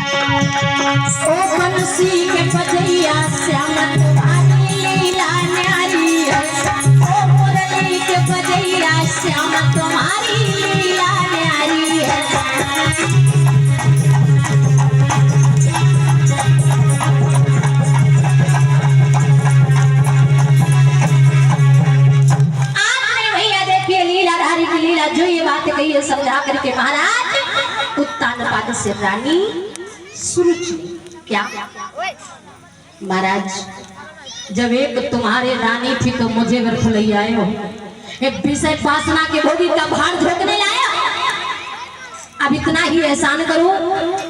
ओ बंसी के बजैया श्याम तुम्हारी लीला न्यारी है। ओ मुरली के बजैया श्याम तुम्हारी लीला न्यारी है। आपने भैया देखिए लीलाधारी की लीला जो ये बात कही है समझा करके महाराज उत्तानपाद से रानी सुरुचि क्या महाराज जब एक तुम्हारे रानी थी तो मुझे व्यर्थ ले आए हो। एक विषय वासना के भोगी का भार झोंकने लाया। अब इतना ही एहसान करो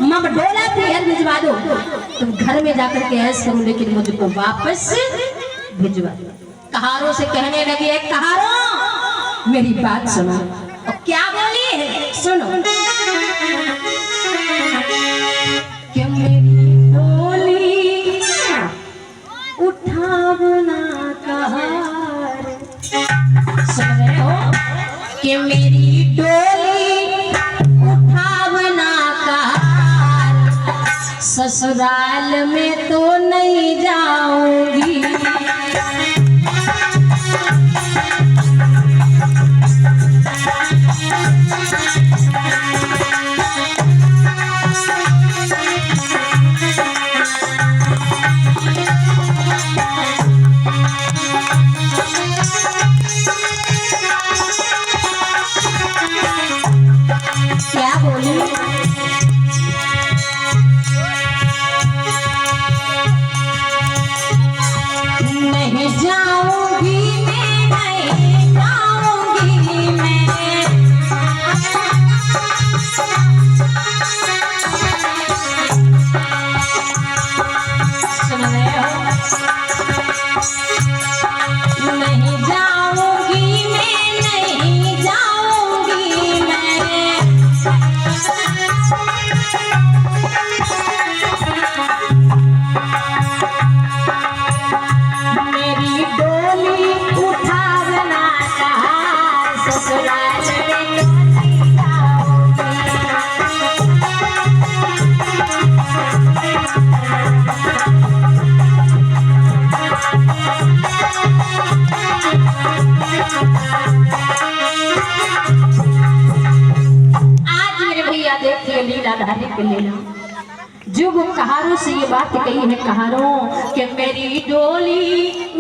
मम डोला पीहर भिजवा दो। तुम घर में जाकर के ऐश करो लेकिन मुझको वापस भिजवा दो। कहारों से कहने लगी है कहारों मेरी बात सुनो। और क्या बोली है सुनो। कि मेरी डोली उठावना कहार। सुन रहे हो कि मेरी डोली उठावना कहार। ससुराल में तो नहीं जाऊंगी। क्या बोली नहीं जाऊंगी मैं नहीं जाऊंगी मैं। सुन रहे हो नहीं जाऊंगी मैं नहीं जाऊंगी मैं। मेरी डोली उठावना कहार। ससुराल में नहीं जाऊंगी। आज मेरे भैया देखिए लीलाधारी के लीला जो वो कहारों से ये बात कही है कहारों कि मेरी डोली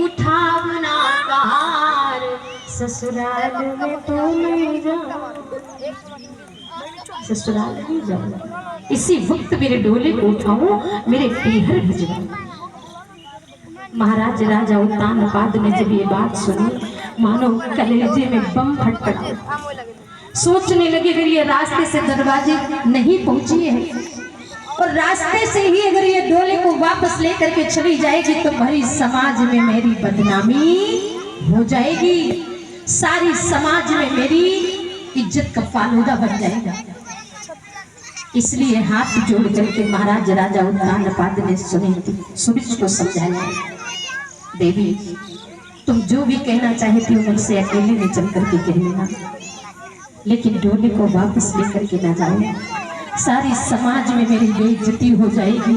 उठावना कहार। ससुराल में तो नहीं जाऊं। ससुराल नहीं जाऊं। इसी वक्त मेरे डोले को उठाऊं मेरे पीहर भिजवाऊं। महाराज राजा उत्तानपाद ने जब ये बात सुनी मानो कलेजे में बम फट पड़ा। सोचने लगे अगर ये रास्ते से दरवाजे नहीं पहुंची है और रास्ते से ही अगर ये डोले को वापस लेकर के चली जाएगी तो भरी समाज में मेरी बदनामी हो जाएगी। सारी समाज में मेरी इज्जत का फालूदा बन जाएगा। इसलिए हाथ जोड़ करके महाराज राजा उत्तानपाद ने सुरुचि को समझाया देवी तुम जो भी कहना चाहती हो मुझसे अकेले में चल करके कह लेना लेकिन डोले को वापस लेकर के ना जाओ। सारी समाज में मेरी बेइज्जती हो जाएगी।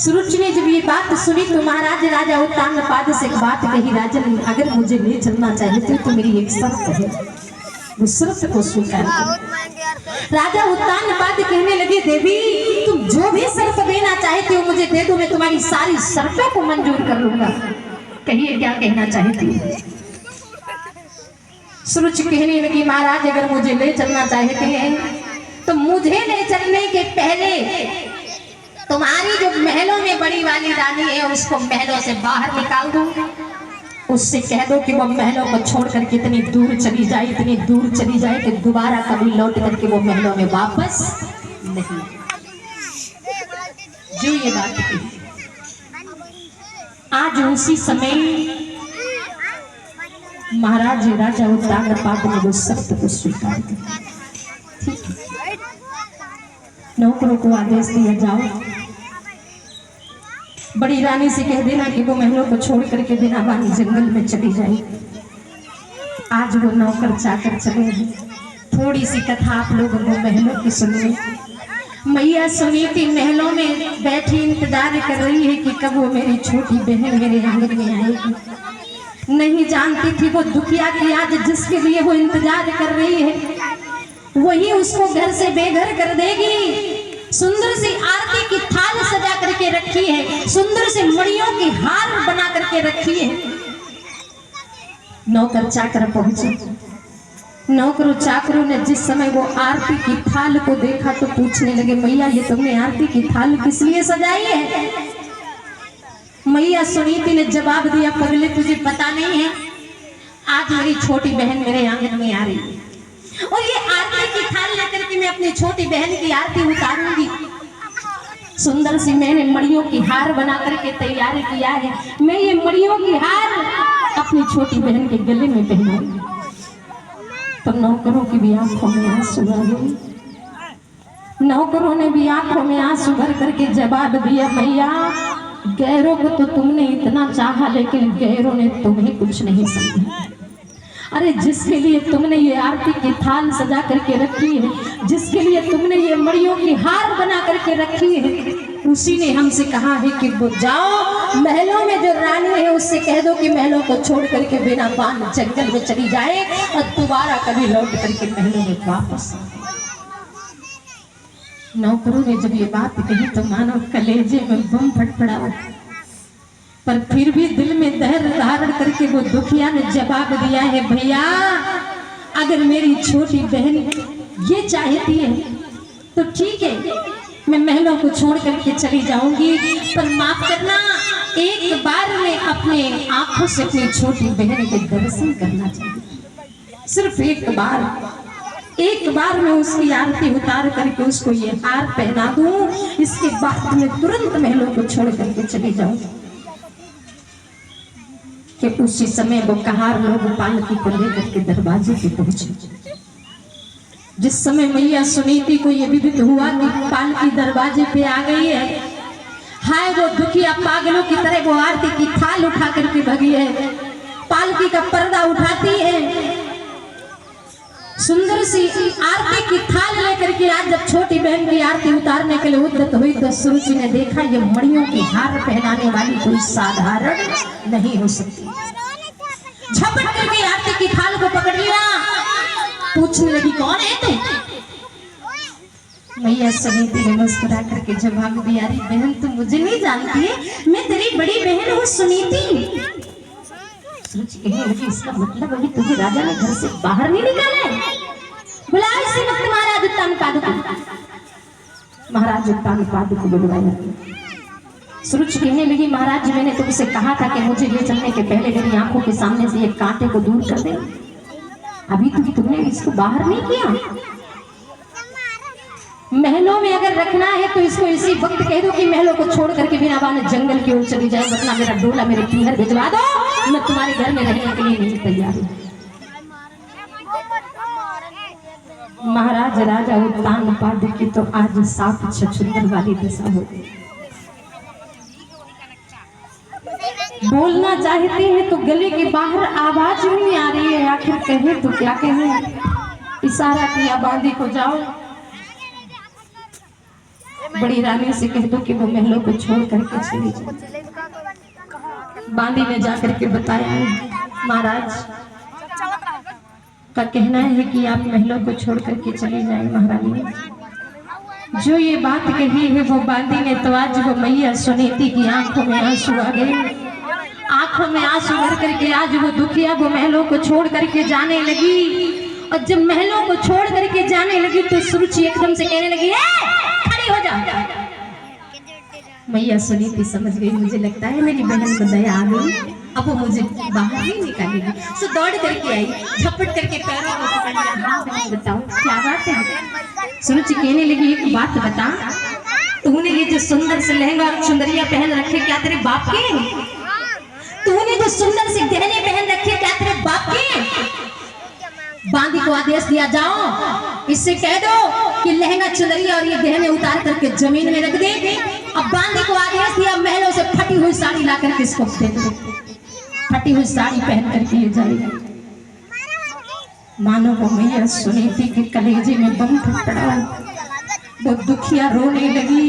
सुरुचि ने जब ये बात सुनी तो महाराज राजा उत्तानपाद से एक बात कही राजन अगर मुझे ले चलना चाहते तो मेरी एक शर्त है वो शर्त को स्वीकार करो। राजा उत्तानपाद कहने लगे देवी तुम जो भी शर्त देना चाहते हो मुझे दे दो मैं तुम्हारी सारी शर्तों को मंजूर कर लूंगा। कहिए क्या कहना चाहती हो। सुरुचि कहने लगी महाराज अगर मुझे ले चलना चाहते हैं तो मुझे ले चलने के पहले तुम्हारी जो महलों में बड़ी वाली रानी है उसको महलों से बाहर निकाल दो। उससे कह दो कि वो महलों को छोड़ करके इतनी दूर चली जाए कि दोबारा कभी लौट करके वो महलों में वापस नहीं। जो ये बात कही आज उसी समय महाराज राजा उत्तानपाद ने वो शर्त को स्वीकार किया। ठीक है नौकरों को आदेश दिया जाओ बड़ी रानी से कह देना कि वो महलों को छोड़ करके बिना बानी जंगल में चली जाए। आज वो नौकर चाकर चले हैं। थोड़ी सी कथा आप लोगों को महलों की सुनिए। मैया सुनीति महलों में बैठी इंतजार कर रही है कि कब वो मेरी छोटी बहन मेरे आंगन में आएगी। नहीं जानती थी वो दुखिया की आज जिसके लिए वो इंतजार कर रही है वही उसको घर से बेघर कर देगी। सुंदर सी आरती की थाल सजा करके रखी है, सुंदर से मणियों की हार बना करके रखी है। नौकर चाकर पहुंचे। नौकरों चाकरों ने जिस समय वो आरती की थाल को देखा तो पूछने लगे, मैया ये तुमने आरती की थाल किस लिए सजाई है? मैया सुनीति ने जवाब दिया, पगले तुझे पता नहीं है, आज मेरी छोटी बहन मेरे आंगन में आ रही है और ये आरती की थाल लेकर के मैं अपनी छोटी बहन की आरती उतारूंगी। सुंदर सी मैंने मड़ियों की हार बना करके तैयार किया है, मैं ये मड़ियों की हार अपनी छोटी बहन के गले में पहनाऊंगी। तो नौकरों की भी आंखों में आंसू आ गए। नौकरों ने भी आंखों में आंसू भर करके जवाब दिया, मैया गैरों को तो तुमने इतना चाहा लेकिन गैरों ने तुम्हें कुछ नहीं समझा। अरे जिसके लिए तुमने ये आरती की थाल सजा करके रखी है, जिसके लिए तुमने ये मड़ियों की हार बना करके रखी है, उसी ने हमसे कहा है कि वो जाओ महलों में जो रानी है उससे कह दो कि महलों को छोड़ करके बिना बांध जंगल में चली जाए और दोबारा कभी लौट करके महलों में वापस। नौकरों ने जब ये बात कही तो मानो कलेजे में बम फटफड़ा, पर फिर भी दिल में धैर्य धारण करके वो दुखिया ने जवाब दिया है, भैया अगर मेरी छोटी बहन ये चाहती है तो ठीक है, मैं महलों को छोड़ करके चली जाऊंगी, पर माफ करना एक बार मैं अपने आंखों से अपनी छोटी बहन के दर्शन करना चाहती, सिर्फ एक बार मैं उसकी आरती उतार करके उसको ये हार पहना दूं, इसके बाद मैं तुरंत महलों को छोड़ करके चली जाऊंगी। कि उसी समय वो कहार लोग पालकी को लेकर के दरवाजे पे पहुंचे। जिस समय मैया सुनीति को ये विदित हुआ कि पालकी दरवाजे पे आ गई है, हाय वो दुखिया पागलों की तरह वो आरती की थाल उठा करके भगी है, पालकी का पर्दा उठाती है, सुंदर सी आरती की थाल लेकर के आज जब छोटी बहन की आरती उतारने के लिए उद्यत हुई तो सुरुचि ने देखा ये मणियों की हार पहनाने वाली कोई साधारण नहीं हो सकती। झपट करके आरती की थाल को पकड़ लिया, पूछने लगी कौन है तू? मैया सुनीति ने मुस्कुरा करके जवाब दिया, अरे बहन तुम मुझे नहीं जानती है, मैं तेरी बड़ी बहन हूँ सुनीति। कहने लगी इसका मतलब अभी तुझे राजा ने घर से बाहर नहीं निकाला है? बुलाओ इसी वक्त महाराज उत्तानपाद को। महाराज उत्तानपाद को बुलवाया। सुरुचि कहने लगी, महाराज जी मैंने तुमसे कहा था कि मुझे ले चलने के पहले मेरी आंखों के सामने से एक कांटे को दूर कर दे, अभी तुमने इसको बाहर नहीं किया। महलों में अगर रखना है तो इसको इसी वक्त कह दो कि महलों को छोड़ करके बिना बाने जंगल की ओर चली जाए, वरना मेरा डोला मेरे पीहर भिजवा दो, मैं तुम्हारे घर में रहने के लिए नहीं तैयार हूं। महाराज राजा उत्तानपाद की तो आज साफ छछूंदर वाली दशा हो गई। बोलना चाहते हैं तो गले के बाहर आवाज नहीं आ रही है, आखिर कहे तो क्या कहे। इशारा किया बांदी को, जाओ बड़ी रानी से कह दो कि वो महलों को छोड़ करके चली जाए। बांदी ने जाकर के बताया महाराज का कहना है कि आप महलों को छोड़ करके चली जाए। महारानी जो ये बात कही है वो बांदी ने तो आज वो मैया सुनीति की आंखों में आंसू आ गए, आंखों में आंसू भर करके आज वो दुखिया वो महलों को छोड़ करके जाने लगी। और जब महलों को छोड़ करके जाने लगी तो सुरुचि एकदम से कहने लगी, खड़ी हो जा। मैया सुनीति समझ गई, मुझे लगता है मेरी बहन को दया आ गई, अब वो मुझे बाहर नहीं निकालेगी। सो दौड़ करके आई, झपट करके पैरों को पकड़ लिया। हाँ बहन बताओ क्या बात है? सुरुचि कहने लगी, एक बात बता, तूने ये जो सुंदर से लहंगा और चुंदरिया पहन रखे क्या तेरे बाप के? तूने जो सुंदर से गहने पहन रखे क्या तेरे बाप के? बांदी को आदेश दिया, जाओ इससे कह दो कि लहंगा चुनरिया और ये गहने उतार करके जमीन में रख दे। अब बांदी को आदेश दिया, महलों से फटी हुई साड़ी ला करके इसको दे दो। फटी हुई साड़ी पहन करके ये जाएगी। मानो वो मैया सुनीति के कलेजे में बम फट पड़ा। वो दुखिया रोने लगी।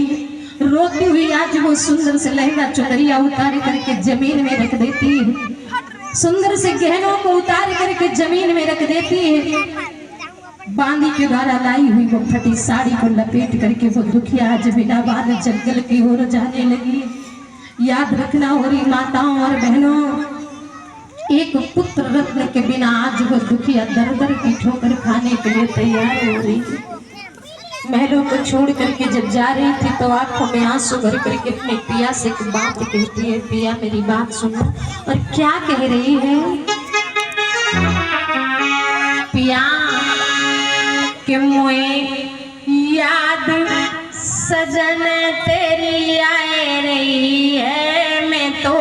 रोती हुई आज वो सुंदर से लहंगा चुनरिया उतार करके जमीन में रख देती है। सुंदर से गहनों को उतार करके जमीन में रख देती है। बांदी के द्वारा लाई हुई वो फटी साड़ी को लपेट करके वो दुखिया आज बिना बाल जंगल की ओर जाने लगी। याद रखना हो रही माताओं और बहनों, एक पुत्र रत्न के बिना आज वो दुखिया दर दर की ठोकर खाने के लिए तैयार हो रही थी। महलों को छोड़ करके जब जा रही थी तो आंखों में आंसू भर करके अपने पिया से एक बात कहती है, पिया मेरी बात सुनो। और क्या कह रही है पिया कि मोए याद सजन तेरी आए रही है, मैं तो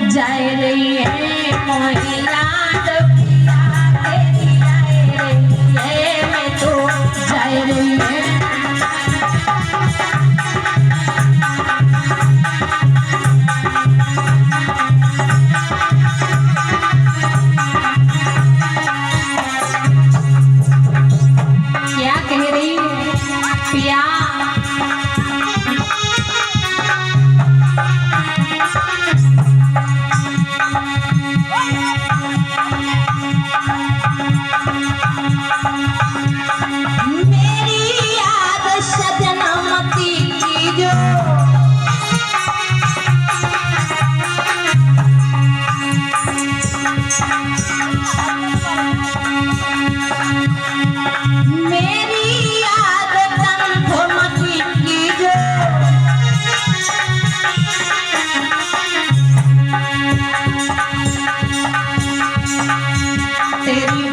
जाए रही है। मोए याद पिया तेरी आए रही है, मैं तो जाए रही है। क्या कह रही पिया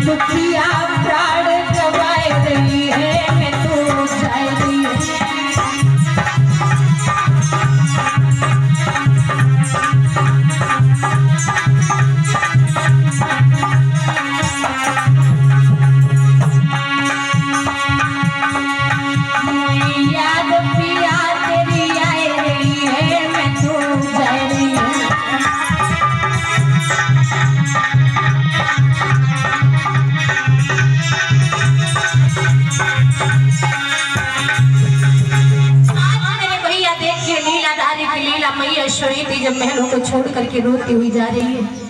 दुखिया प्राण गवाए रही है, मैं तो जाए रही है। याद पिया तेरी आए रही है, मैं तो जाए रही है। लीला मैया श्वेती जब महलों को छोड़ करके रोती हुई जा रही है।